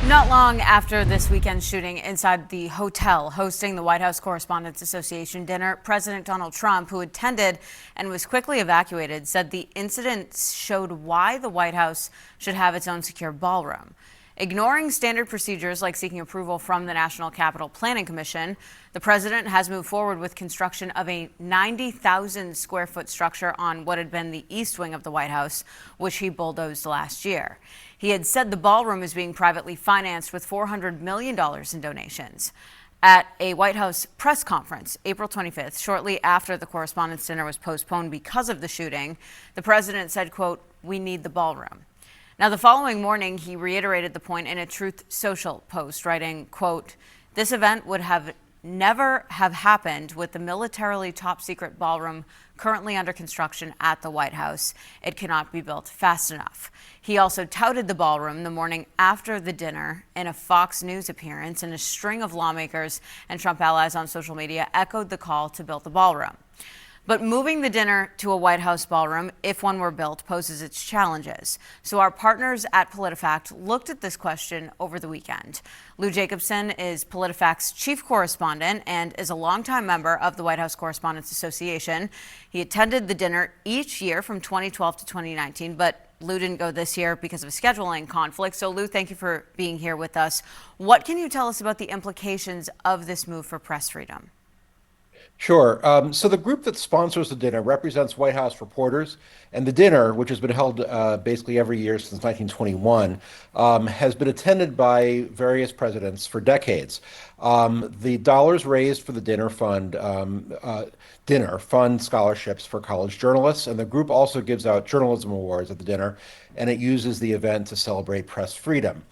Not long after this weekend's shooting inside the hotel hosting the White House Correspondents Association dinner, President Donald Trump, who attended and was quickly evacuated, said the incident showed why the White House should have its own secure ballroom. Ignoring standard procedures like seeking approval from the National Capital Planning Commission, the president has moved forward with construction of a 90,000 square foot structure on what had been the east wing of the White House, which he bulldozed last year. He had said the ballroom is being privately financed with $400 million in donations. At a White House press conference, April 25th, shortly after the Correspondents' Dinner was postponed because of the shooting, the president said, quote, "We need the ballroom." Now, the following morning, he reiterated the point in a Truth Social post, writing, quote, "This event would have never have happened with the militarily top secret ballroom currently under construction at the White House. It cannot be built fast enough." He also touted the ballroom the morning after the dinner in a Fox News appearance, and a string of lawmakers and Trump allies on social media echoed the call to build the ballroom. But moving the dinner to a White House ballroom, if one were built, poses its challenges. So our partners at PolitiFact looked at this question over the weekend. Lou Jacobson is PolitiFact's chief correspondent and is a longtime member of the White House Correspondents Association. He attended the dinner each year from 2012 to 2019, but Lou didn't go this year because of a scheduling conflict. So Lou, thank you for being here with us. What can you tell us about the implications of this move for press freedom? Sure. So the group that sponsors the dinner represents White House reporters, and the dinner, which has been held basically every year since 1921, has been attended by various presidents for decades. The dollars raised for the dinner fund scholarships for college journalists, and the group also gives out journalism awards at the dinner, and it uses the event to celebrate press freedom.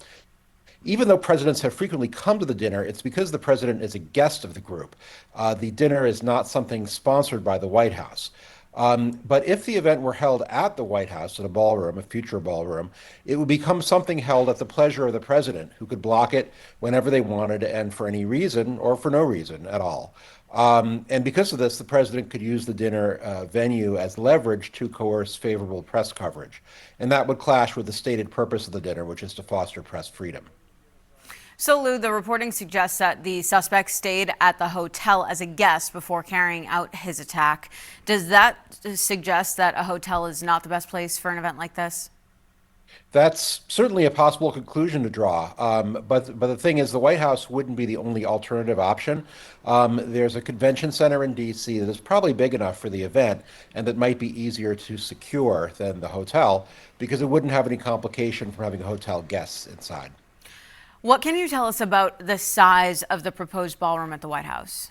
Even though presidents have frequently come to the dinner, it's because the president is a guest of the group. The dinner is not something sponsored by the White House. But if the event were held at the White House in a ballroom, a future ballroom, it would become something held at the pleasure of the president, who could block it whenever they wanted and for any reason or for no reason at all. And because of this, the president could use the dinner venue as leverage to coerce favorable press coverage. And that would clash with the stated purpose of the dinner, which is to foster press freedom. So, Lou, the reporting suggests that the suspect stayed at the hotel as a guest before carrying out his attack. Does that suggest that a hotel is not the best place for an event like this? That's certainly a possible conclusion to draw. But the thing is, the White House wouldn't be the only alternative option. There's a convention center in D.C. that is probably big enough for the event and that might be easier to secure than the hotel because it wouldn't have any complication from having hotel guests inside. What can you tell us about the size of the proposed ballroom at the White House?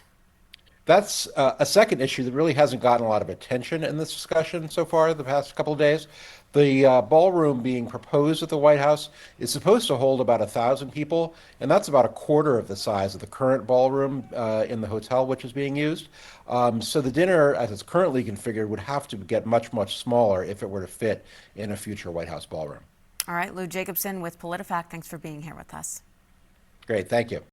That's a second issue that really hasn't gotten a lot of attention in this discussion so far the past couple of days. The ballroom being proposed at the White House is supposed to hold about 1,000 people, and that's about a quarter of the size of the current ballroom in the hotel which is being used. So the dinner, as it's currently configured, would have to get much, much smaller if it were to fit in a future White House ballroom. All right, Lou Jacobson with PolitiFact, thanks for being here with us. Great, thank you.